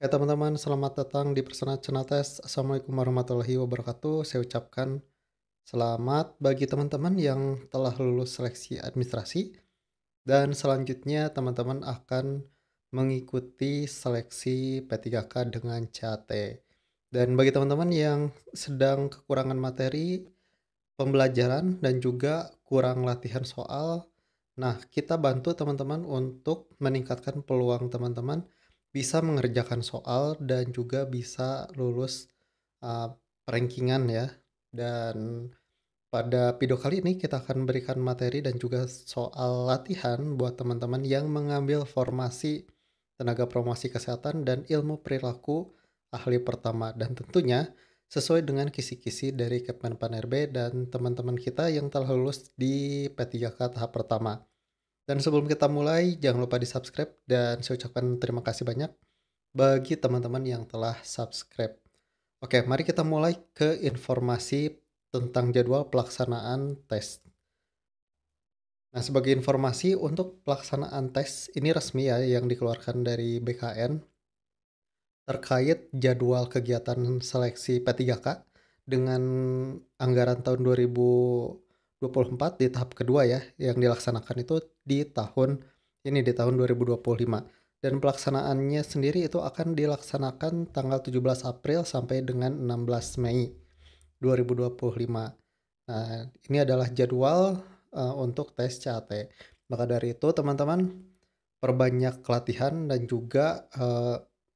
Teman-teman, selamat datang di Personal Channel Test. Assalamualaikum warahmatullahi wabarakatuh. Saya ucapkan selamat bagi teman-teman yang telah lulus seleksi administrasi dan selanjutnya teman-teman akan mengikuti seleksi P3K dengan CAT. Dan bagi teman-teman yang sedang kekurangan materi pembelajaran dan juga kurang latihan soal, nah kita bantu teman-teman untuk meningkatkan peluang teman-teman bisa mengerjakan soal dan juga bisa lulus uh, rankingan ya. Dan pada video kali ini kita akan berikan materi dan juga soal latihan buat teman-teman yang mengambil formasi tenaga promosi kesehatan dan ilmu perilaku ahli pertama. Dan tentunya sesuai dengan kisi-kisi dari Kemenpan-RB dan teman-teman kita yang telah lulus di P3K tahap pertama. Dan sebelum kita mulai, jangan lupa di-subscribe dan saya ucapkan terima kasih banyak bagi teman-teman yang telah subscribe. Oke, mari kita mulai ke informasi tentang jadwal pelaksanaan tes. Nah, sebagai informasi untuk pelaksanaan tes ini resmi ya yang dikeluarkan dari BKN terkait jadwal kegiatan seleksi P3K dengan anggaran tahun 2024 di tahap kedua ya yang dilaksanakan itu di tahun ini di tahun 2025. Dan pelaksanaannya sendiri itu akan dilaksanakan tanggal 17 April sampai dengan 16 Mei 2025. Nah, ini adalah jadwal untuk tes CAT. Maka dari itu, teman-teman perbanyak latihan dan juga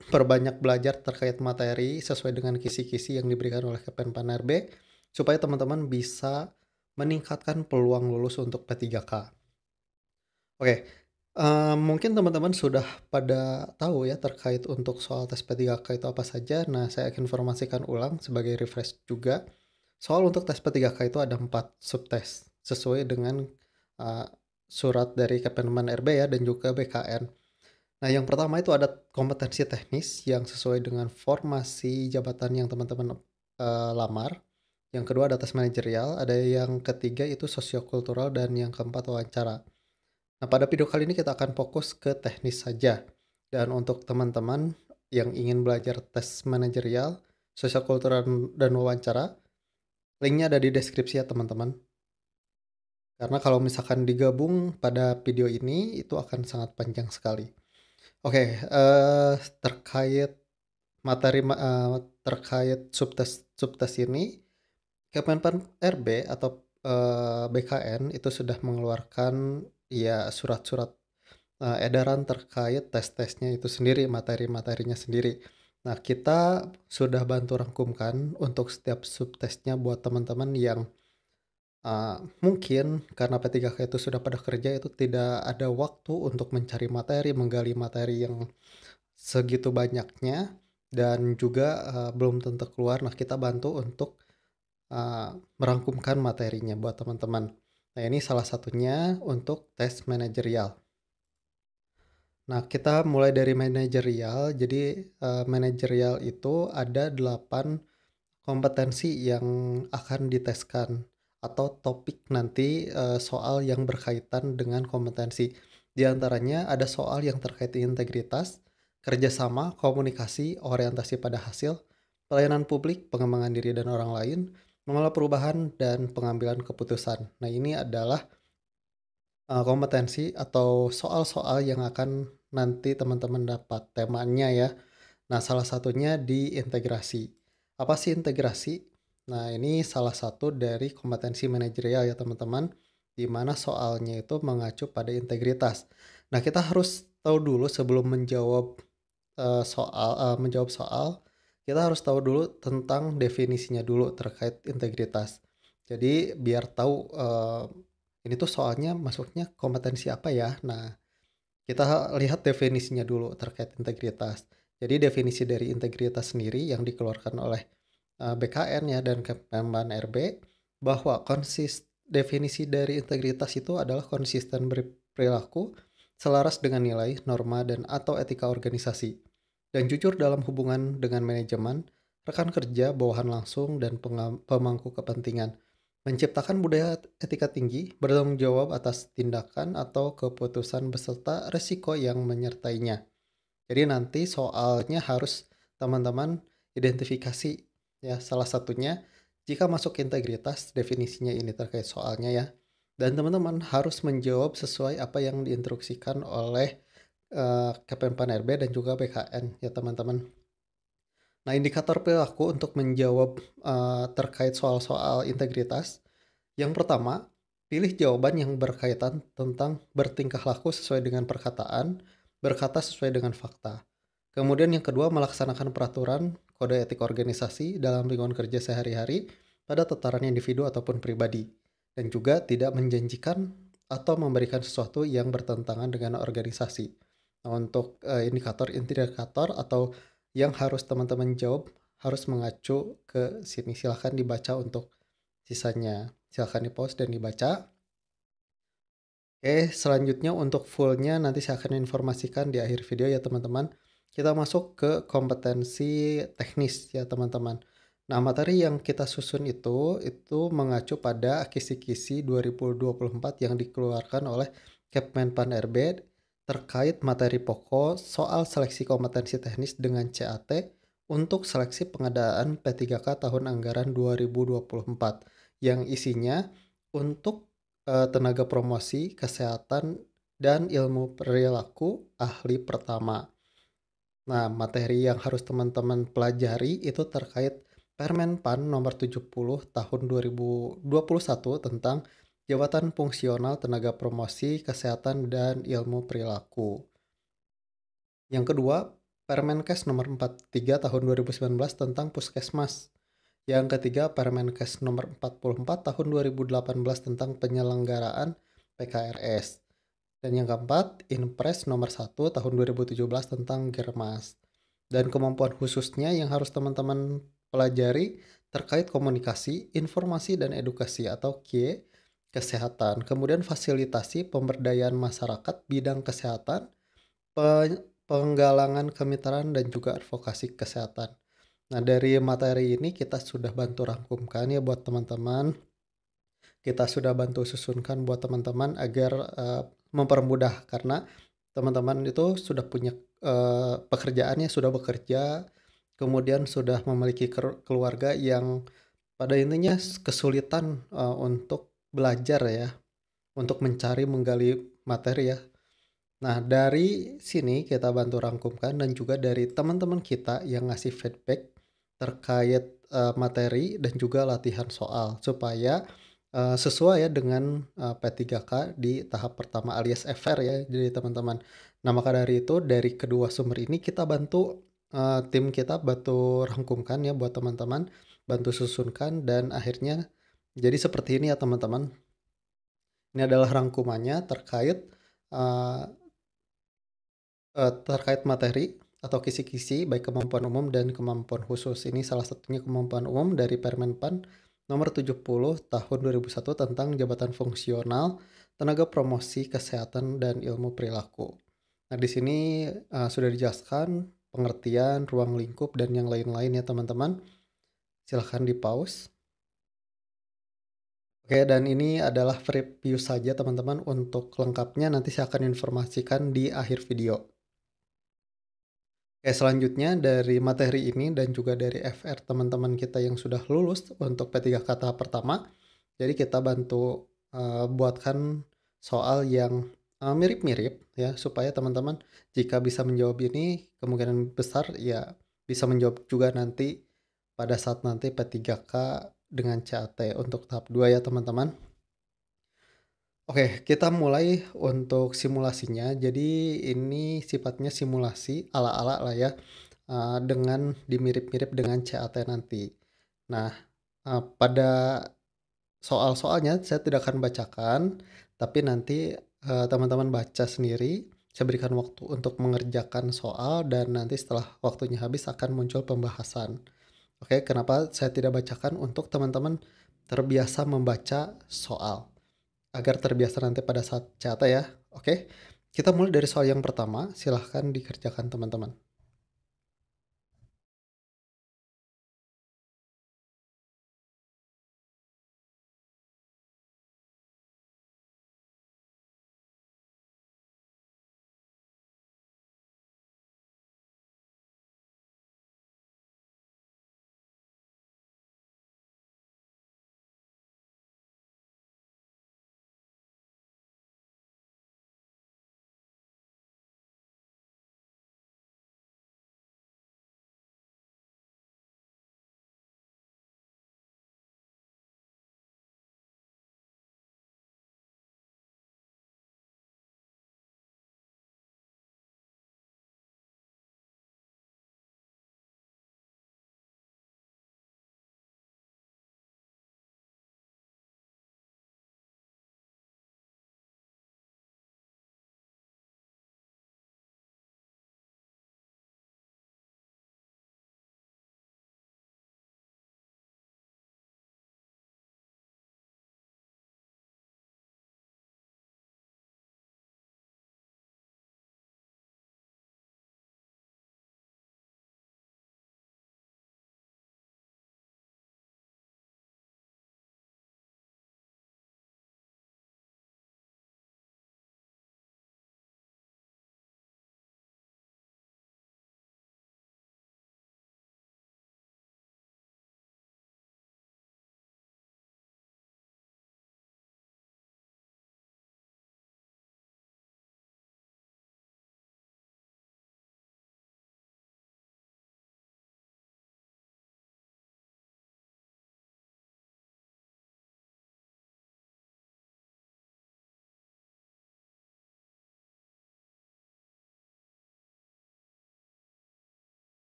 perbanyak belajar terkait materi sesuai dengan kisi-kisi yang diberikan oleh Kemenpan-RB supaya teman-teman bisa meningkatkan peluang lulus untuk P3K. Oke, mungkin teman-teman sudah pada tahu ya terkait untuk soal tes P3K itu apa saja. Nah, saya akan informasikan ulang sebagai refresh juga. Soal untuk tes P3K itu ada 4 subtes sesuai dengan uh, surat dari Kemenpan-RB ya dan juga BKN. Nah, yang pertama itu ada kompetensi teknis yang sesuai dengan formasi jabatan yang teman-teman lamar. Yang kedua ada tes manajerial, ada yang ketiga itu sosiokultural dan yang keempat wawancara. Nah, pada video kali ini kita akan fokus ke teknis saja. Dan untuk teman-teman yang ingin belajar tes manajerial, sosiokultural dan wawancara, linknya ada di deskripsi ya teman-teman. Karena kalau misalkan digabung pada video ini, itu akan sangat panjang sekali. Oke, terkait terkait subtes subtes ini, Kemenpan-RB atau BKN itu sudah mengeluarkan ya surat-surat edaran terkait tes-tesnya itu sendiri, materi-materinya sendiri. Nah, kita sudah bantu rangkumkan untuk setiap subtesnya buat teman-teman yang mungkin karena P3K itu sudah pada kerja itu tidak ada waktu untuk mencari materi, menggali materi yang segitu banyaknya dan juga belum tentu keluar. Nah, kita bantu untuk merangkumkan materinya buat teman-teman. Nah, ini salah satunya untuk tes manajerial. Nah, kita mulai dari manajerial. Jadi, manajerial itu ada 8 kompetensi yang akan diteskan atau topik nanti soal yang berkaitan dengan kompetensi. Di antaranya ada soal yang terkait integritas, kerjasama, komunikasi, orientasi pada hasil, pelayanan publik, pengembangan diri dan orang lain, mengelola perubahan, dan pengambilan keputusan. Nah, ini adalah kompetensi atau soal-soal yang akan nanti teman-teman dapat temanya ya. Nah, salah satunya di integrasi. Apa sih integrasi? Nah, ini salah satu dari kompetensi manajerial ya teman-teman, di mana soalnya itu mengacu pada integritas. Nah, kita harus tahu dulu sebelum menjawab soal, kita harus tahu dulu tentang definisinya dulu terkait integritas. Jadi biar tahu ini tuh soalnya masuknya kompetensi apa ya. Nah, kita lihat definisinya dulu terkait integritas. Jadi definisi dari integritas sendiri yang dikeluarkan oleh BKN ya dan Kemenpan-RB bahwa definisi dari integritas itu adalah konsisten berperilaku selaras dengan nilai, norma, dan atau etika organisasi, dan jujur dalam hubungan dengan manajemen, rekan kerja, bawahan langsung, dan pemangku kepentingan. Menciptakan budaya etika tinggi, bertanggung jawab atas tindakan atau keputusan beserta resiko yang menyertainya. Jadi nanti soalnya harus teman-teman identifikasi ya, salah satunya jika masuk integritas definisinya ini terkait soalnya ya. Dan teman-teman harus menjawab sesuai apa yang diinstruksikan oleh Kemenpan RB dan juga BKN ya teman-teman. Nah, indikator perilaku untuk menjawab terkait soal-soal integritas. Yang pertama, pilih jawaban yang berkaitan tentang bertingkah laku sesuai dengan perkataan, berkata sesuai dengan fakta. Kemudian yang kedua, melaksanakan peraturan kode etik organisasi dalam lingkungan kerja sehari-hari pada tataran individu ataupun pribadi. Dan juga tidak menjanjikan atau memberikan sesuatu yang bertentangan dengan organisasi. Nah, untuk indikator-indikator atau yang harus teman-teman jawab harus mengacu ke sini. Silahkan dibaca untuk sisanya. Silahkan di-pause dan dibaca. Oke, selanjutnya untuk fullnya nanti saya akan informasikan di akhir video ya teman-teman. Kita masuk ke kompetensi teknis ya teman-teman. Nah, materi yang kita susun itu mengacu pada kisi-kisi 2024 yang dikeluarkan oleh Kemenpan RB terkait materi pokok soal seleksi kompetensi teknis dengan CAT untuk seleksi pengadaan P3K tahun anggaran 2024 yang isinya untuk tenaga promosi, kesehatan, dan ilmu perilaku ahli pertama. Nah, materi yang harus teman-teman pelajari itu terkait Permenpan nomor 70 tahun 2021 tentang jabatan fungsional tenaga promosi, kesehatan, dan ilmu perilaku. Yang kedua, Permenkes nomor 43 tahun 2019 tentang puskesmas. Yang ketiga, Permenkes nomor 44 tahun 2018 tentang penyelenggaraan PKRS. Dan yang keempat, Inpres nomor 1 tahun 2017 tentang Germas. Dan kemampuan khususnya yang harus teman-teman pelajari terkait komunikasi, informasi, dan edukasi atau KIE, kesehatan. Kemudian fasilitasi pemberdayaan masyarakat bidang kesehatan, penggalangan kemitraan, dan juga advokasi kesehatan. Nah, dari materi ini kita sudah bantu rangkumkan ya buat teman-teman. Kita sudah bantu susunkan buat teman-teman agar mempermudah karena teman-teman itu sudah punya pekerjaannya, sudah bekerja, kemudian sudah memiliki keluarga yang pada intinya kesulitan untuk belajar ya, untuk mencari menggali materi ya. Nah, dari sini kita bantu rangkumkan dan juga dari teman-teman kita yang ngasih feedback terkait materi dan juga latihan soal supaya sesuai ya dengan P3K di tahap pertama alias FR ya jadi teman-teman. Nah, maka dari itu dari kedua sumber ini kita bantu tim kita bantu rangkumkan ya buat teman-teman, bantu susunkan dan akhirnya jadi seperti ini ya teman-teman. Ini adalah rangkumannya uh, terkait materi atau kisi-kisi baik kemampuan umum dan kemampuan khusus. Ini salah satunya kemampuan umum dari Permenpan nomor 70 tahun 2001 tentang jabatan fungsional, tenaga promosi, kesehatan, dan ilmu perilaku. Nah, di sini sudah dijelaskan pengertian, ruang lingkup, dan yang lain-lain ya teman-teman. Silahkan di-pause. Oke, dan ini adalah preview saja teman-teman. Untuk lengkapnya nanti saya akan informasikan di akhir video. Oke, selanjutnya dari materi ini dan juga dari FR teman-teman kita yang sudah lulus untuk P3K tahap pertama. Jadi kita bantu buatkan soal yang mirip-mirip ya supaya teman-teman jika bisa menjawab ini kemungkinan besar ya bisa menjawab juga nanti pada saat nanti P3K dengan CAT untuk tahap 2 ya teman-teman. Oke, kita mulai untuk simulasinya. Jadi ini sifatnya simulasi ala-ala lah ya, dengan dimirip-mirip dengan CAT nanti. Nah, pada soal-soalnya saya tidak akan bacakan, tapi nanti teman-teman baca sendiri. Saya berikan waktu untuk mengerjakan soal dan nanti setelah waktunya habis akan muncul pembahasan. Oke, kenapa saya tidak bacakan? Untuk teman-teman terbiasa membaca soal agar terbiasa nanti pada saat cata ya. Oke, kita mulai dari soal yang pertama. Silahkan dikerjakan teman-teman.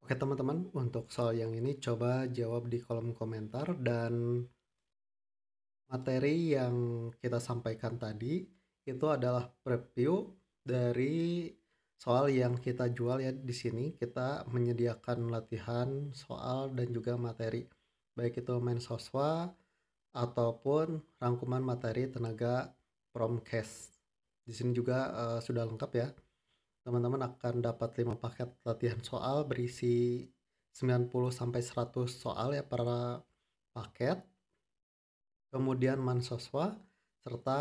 Oke teman-teman, untuk soal yang ini coba jawab di kolom komentar, dan materi yang kita sampaikan tadi itu adalah preview dari soal yang kita jual ya. Di sini kita menyediakan latihan soal dan juga materi, baik itu Mensoswa ataupun rangkuman materi tenaga Promkes. Di sini juga sudah lengkap ya. Teman-teman akan dapat 5 paket latihan soal berisi 90 sampai 100 soal ya per paket. Kemudian Mansoswa serta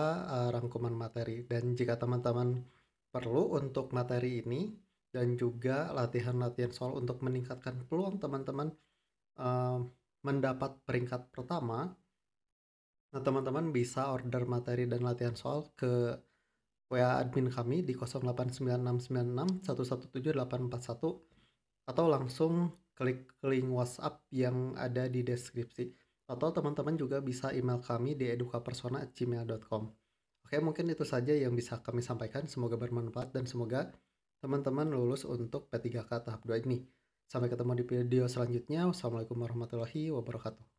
rangkuman materi. Dan jika teman-teman perlu untuk materi ini dan juga latihan-latihan soal untuk meningkatkan peluang teman-teman uh, mendapat peringkat pertama, nah teman-teman bisa order materi dan latihan soal ke WA admin kami di 089696117841 atau langsung klik link WhatsApp yang ada di deskripsi. Atau teman-teman juga bisa email kami di edukapersona@gmail.com. Oke, mungkin itu saja yang bisa kami sampaikan. Semoga bermanfaat dan semoga teman-teman lulus untuk P3K tahap 2 ini. Sampai ketemu di video selanjutnya. Wassalamualaikum warahmatullahi wabarakatuh.